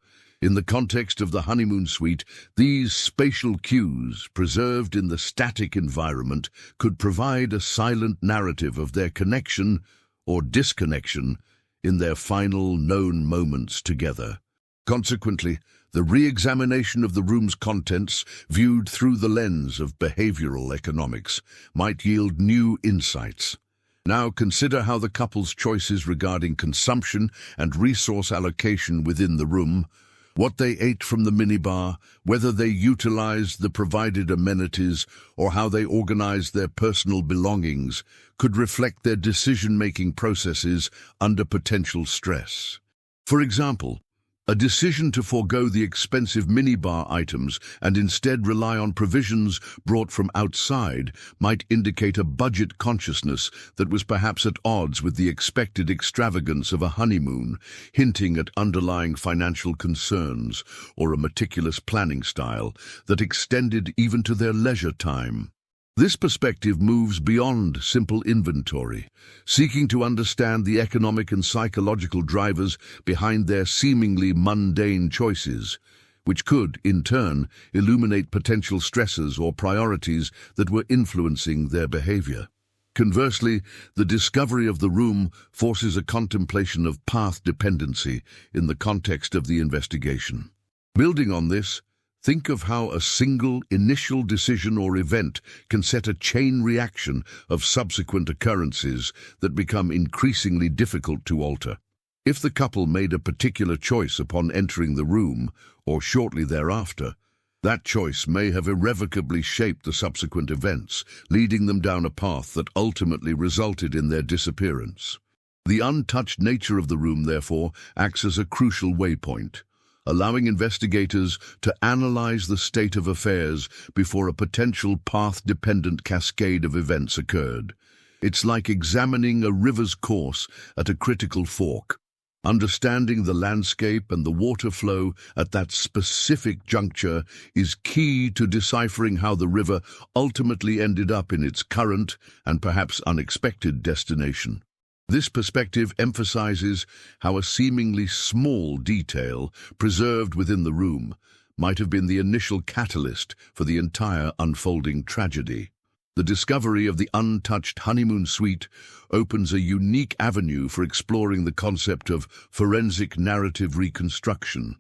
[SPEAKER 1] In the context of the honeymoon suite, these spatial cues, preserved in the static environment, could provide a silent narrative of their connection or disconnection in their final known moments together. Consequently, the re-examination of the room's contents, viewed through the lens of behavioral economics, might yield new insights. Now consider how the couple's choices regarding consumption and resource allocation within the room, what they ate from the minibar, whether they utilized the provided amenities, or how they organized their personal belongings, could reflect their decision-making processes under potential stress. For example, a decision to forego the expensive minibar items and instead rely on provisions brought from outside might indicate a budget consciousness that was perhaps at odds with the expected extravagance of a honeymoon, hinting at underlying financial concerns or a meticulous planning style that extended even to their leisure time. This perspective moves beyond simple inventory, seeking to understand the economic and psychological drivers behind their seemingly mundane choices, which could, in turn, illuminate potential stresses or priorities that were influencing their behavior. Conversely, the discovery of the room forces a contemplation of path dependency in the context of the investigation. Building on this, think of how a single initial decision or event can set a chain reaction of subsequent occurrences that become increasingly difficult to alter. If the couple made a particular choice upon entering the room, or shortly thereafter, that choice may have irrevocably shaped the subsequent events, leading them down a path that ultimately resulted in their disappearance. The untouched nature of the room, therefore, acts as a crucial waypoint, allowing investigators to analyze the state of affairs before a potential path-dependent cascade of events occurred. It's like examining a river's course at a critical fork. Understanding the landscape and the water flow at that specific juncture is key to deciphering how the river ultimately ended up in its current and perhaps unexpected destination. This perspective emphasizes how a seemingly small detail preserved within the room might have been the initial catalyst for the entire unfolding tragedy. The discovery of the untouched honeymoon suite opens a unique avenue for exploring the concept of forensic narrative reconstruction,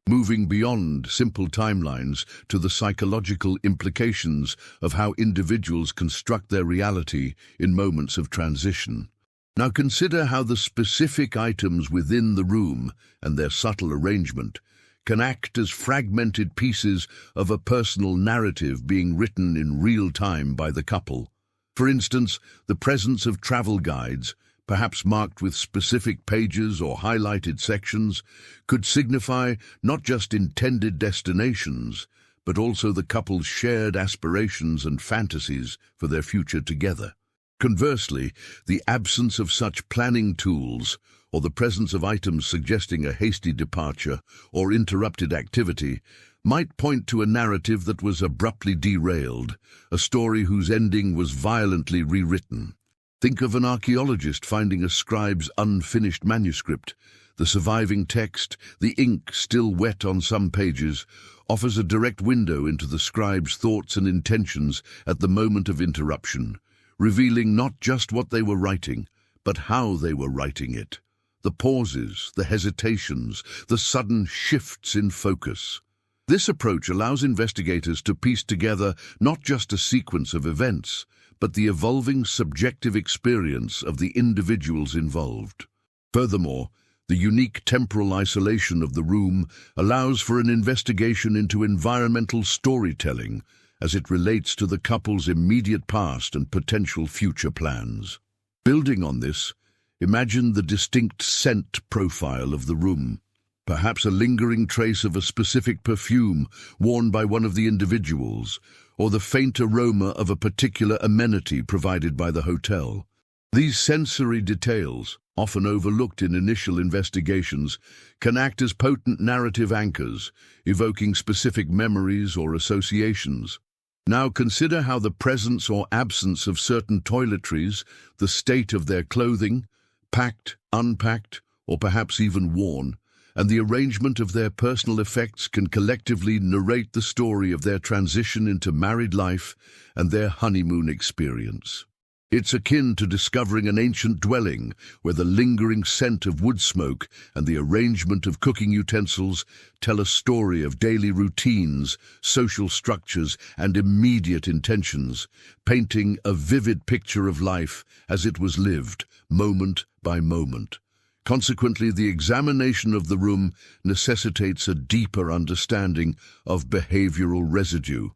[SPEAKER 1] moving beyond simple timelines to the psychological implications of how individuals construct their reality in moments of transition. Now consider how the specific items within the room and their subtle arrangement can act as fragmented pieces of a personal narrative being written in real time by the couple. For instance, the presence of travel guides, perhaps marked with specific pages or highlighted sections, could signify not just intended destinations, but also the couple's shared aspirations and fantasies for their future together. Conversely, the absence of such planning tools, or the presence of items suggesting a hasty departure or interrupted activity, might point to a narrative that was abruptly derailed, a story whose ending was violently rewritten. Think of an archaeologist finding a scribe's unfinished manuscript. The surviving text, the ink still wet on some pages, offers a direct window into the scribe's thoughts and intentions at the moment of interruption, revealing not just what they were writing, but how they were writing it. The pauses, the hesitations, the sudden shifts in focus. This approach allows investigators to piece together not just a sequence of events, but the evolving subjective experience of the individuals involved. Furthermore, the unique temporal isolation of the room allows for an investigation into environmental storytelling as it relates to the couple's immediate past and potential future plans. Building on this, imagine the distinct scent profile of the room, perhaps a lingering trace of a specific perfume worn by one of the individuals, or the faint aroma of a particular amenity provided by the hotel. These sensory details, often overlooked in initial investigations, can act as potent narrative anchors, evoking specific memories or associations. Now consider how the presence or absence of certain toiletries, the state of their clothing, packed, unpacked, or perhaps even worn, and the arrangement of their personal effects can collectively narrate the story of their transition into married life and their honeymoon experience. It's akin to discovering an ancient dwelling where the lingering scent of wood smoke and the arrangement of cooking utensils tell a story of daily routines, social structures, and immediate intentions, painting a vivid picture of life as it was lived, moment by moment. Consequently, the examination of the room necessitates a deeper understanding of behavioral residue,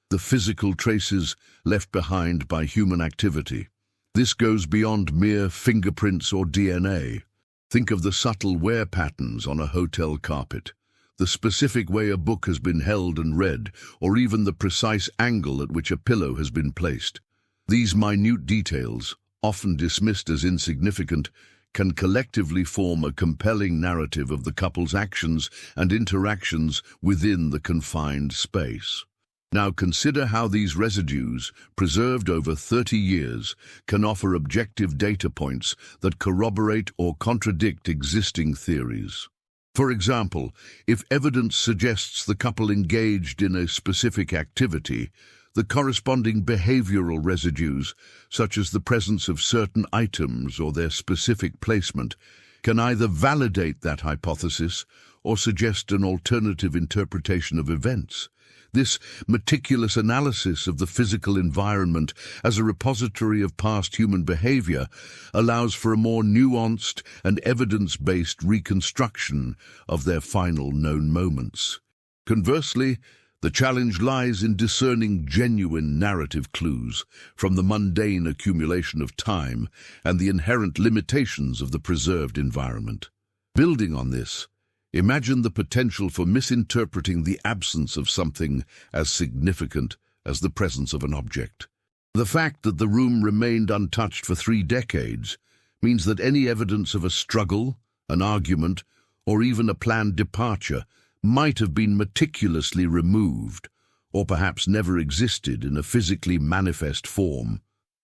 [SPEAKER 1] the physical traces left behind by human activity. This goes beyond mere fingerprints or DNA. Think of the subtle wear patterns on a hotel carpet, the specific way a book has been held and read, or even the precise angle at which a pillow has been placed. These minute details, often dismissed as insignificant, can collectively form a compelling narrative of the couple's actions and interactions within the confined space. Now consider how these residues, preserved over 30 years, can offer objective data points that corroborate or contradict existing theories. For example, if evidence suggests the couple engaged in a specific activity, the corresponding behavioral residues, such as the presence of certain items or their specific placement, can either validate that hypothesis or suggest an alternative interpretation of events. This meticulous analysis of the physical environment as a repository of past human behavior allows for a more nuanced and evidence-based reconstruction of their final known moments. Conversely, the challenge lies in discerning genuine narrative clues from the mundane accumulation of time and the inherent limitations of the preserved environment. Building on this, imagine the potential for misinterpreting the absence of something as significant as the presence of an object. The fact that the room remained untouched for 3 decades means that any evidence of a struggle, an argument, or even a planned departure might have been meticulously removed, or perhaps never existed in a physically manifest form.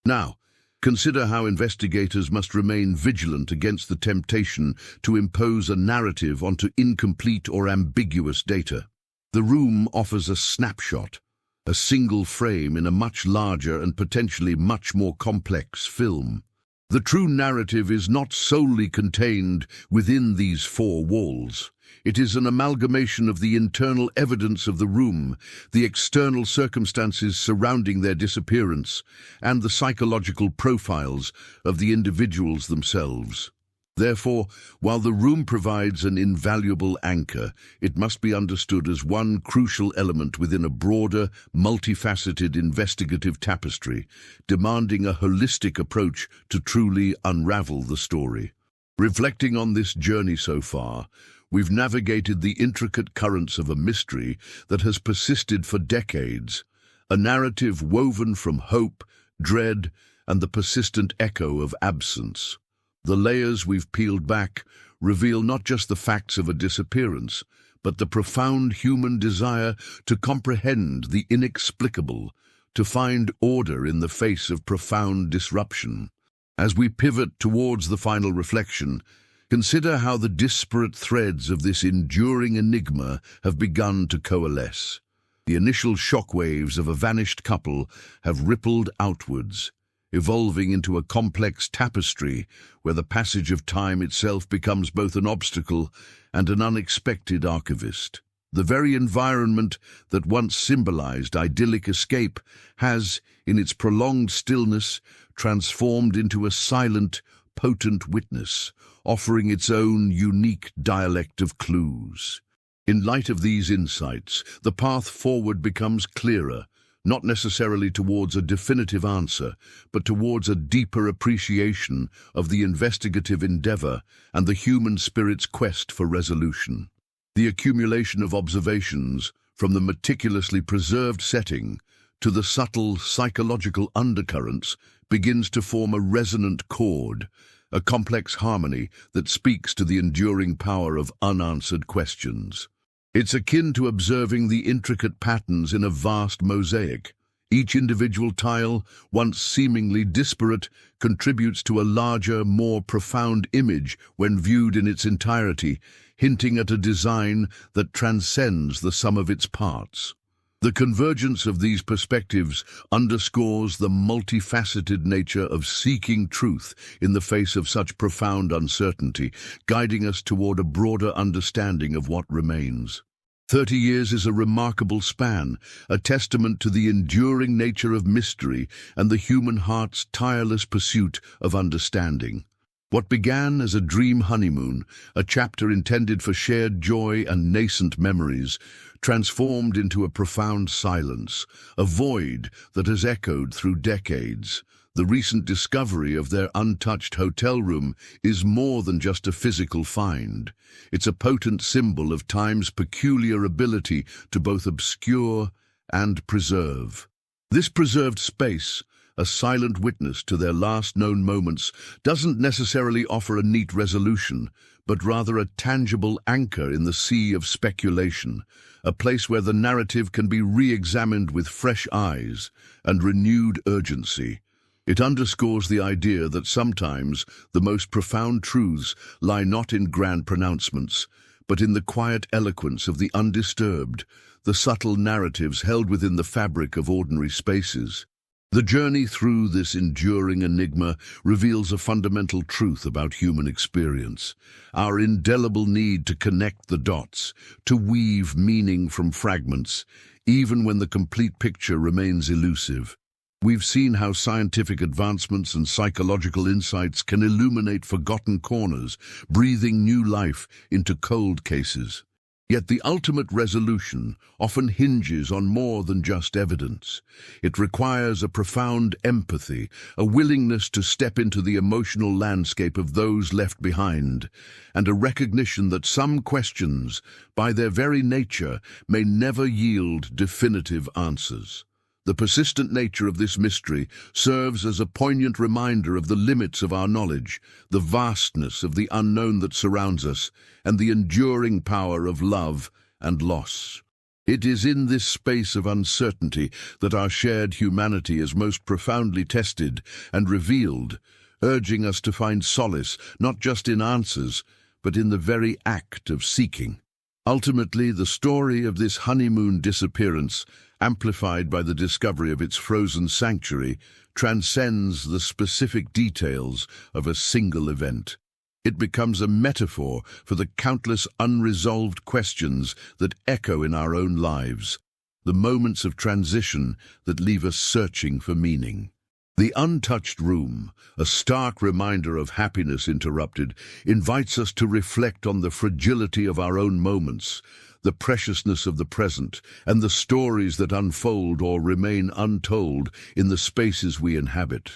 [SPEAKER 1] Now, consider how investigators must remain vigilant against the temptation to impose a narrative onto incomplete or ambiguous data. The room offers a snapshot, a single frame in a much larger and potentially much more complex film. The true narrative is not solely contained within these 4 walls. It is an amalgamation of the internal evidence of the room, the external circumstances surrounding their disappearance, and the psychological profiles of the individuals themselves. Therefore, while the room provides an invaluable anchor, it must be understood as one crucial element within a broader, multifaceted investigative tapestry, demanding a holistic approach to truly unravel the story. Reflecting on this journey so far, we've navigated the intricate currents of a mystery that has persisted for decades, a narrative woven from hope, dread, and the persistent echo of absence. The layers we've peeled back reveal not just the facts of a disappearance, but the profound human desire to comprehend the inexplicable, to find order in the face of profound disruption. As we pivot towards the final reflection, consider how the disparate threads of this enduring enigma have begun to coalesce. The initial shockwaves of a vanished couple have rippled outwards, evolving into a complex tapestry where the passage of time itself becomes both an obstacle and an unexpected archivist. The very environment that once symbolized idyllic escape has, in its prolonged stillness, transformed into a silent, potent witness, offering its own unique dialect of clues. In light of these insights, the path forward becomes clearer, not necessarily towards a definitive answer, but towards a deeper appreciation of the investigative endeavor and the human spirit's quest for resolution. The accumulation of observations, from the meticulously preserved setting to the subtle psychological undercurrents, begins to form a resonant chord, a complex harmony that speaks to the enduring power of unanswered questions. It's akin to observing the intricate patterns in a vast mosaic. Each individual tile, once seemingly disparate, contributes to a larger, more profound image when viewed in its entirety, hinting at a design that transcends the sum of its parts. The convergence of these perspectives underscores the multifaceted nature of seeking truth in the face of such profound uncertainty, guiding us toward a broader understanding of what remains. 30 years is a remarkable span, a testament to the enduring nature of mystery and the human heart's tireless pursuit of understanding. What began as a dream honeymoon, a chapter intended for shared joy and nascent memories, transformed into a profound silence, a void that has echoed through decades. The recent discovery of their untouched hotel room is more than just a physical find. It's a potent symbol of time's peculiar ability to both obscure and preserve. This preserved space, a silent witness to their last known moments, doesn't necessarily offer a neat resolution, but rather a tangible anchor in the sea of speculation, a place where the narrative can be re-examined with fresh eyes and renewed urgency. It underscores the idea that sometimes the most profound truths lie not in grand pronouncements, but in the quiet eloquence of the undisturbed, the subtle narratives held within the fabric of ordinary spaces. The journey through this enduring enigma reveals a fundamental truth about human experience, our indelible need to connect the dots, to weave meaning from fragments, even when the complete picture remains elusive. We've seen how scientific advancements and psychological insights can illuminate forgotten corners, breathing new life into cold cases. Yet the ultimate resolution often hinges on more than just evidence. It requires a profound empathy, a willingness to step into the emotional landscape of those left behind, and a recognition that some questions, by their very nature, may never yield definitive answers. The persistent nature of this mystery serves as a poignant reminder of the limits of our knowledge, the vastness of the unknown that surrounds us, and the enduring power of love and loss. It is in this space of uncertainty that our shared humanity is most profoundly tested and revealed, urging us to find solace not just in answers, but in the very act of seeking. Ultimately, the story of this honeymoon disappearance, amplified by the discovery of its frozen sanctuary, transcends the specific details of a single event. It becomes a metaphor for the countless unresolved questions that echo in our own lives, the moments of transition that leave us searching for meaning. The untouched room, a stark reminder of happiness interrupted, invites us to reflect on the fragility of our own moments, the preciousness of the present, and the stories that unfold or remain untold in the spaces we inhabit.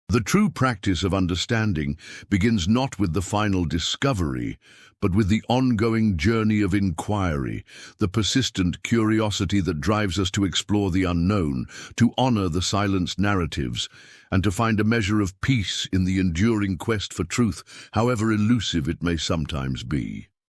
[SPEAKER 1] The true practice of understanding begins not with the final discovery, but with the ongoing journey of inquiry, the persistent curiosity that drives us to explore the unknown, to honor the silenced narratives, and to find a measure of peace in the enduring quest for truth, however elusive it may sometimes be.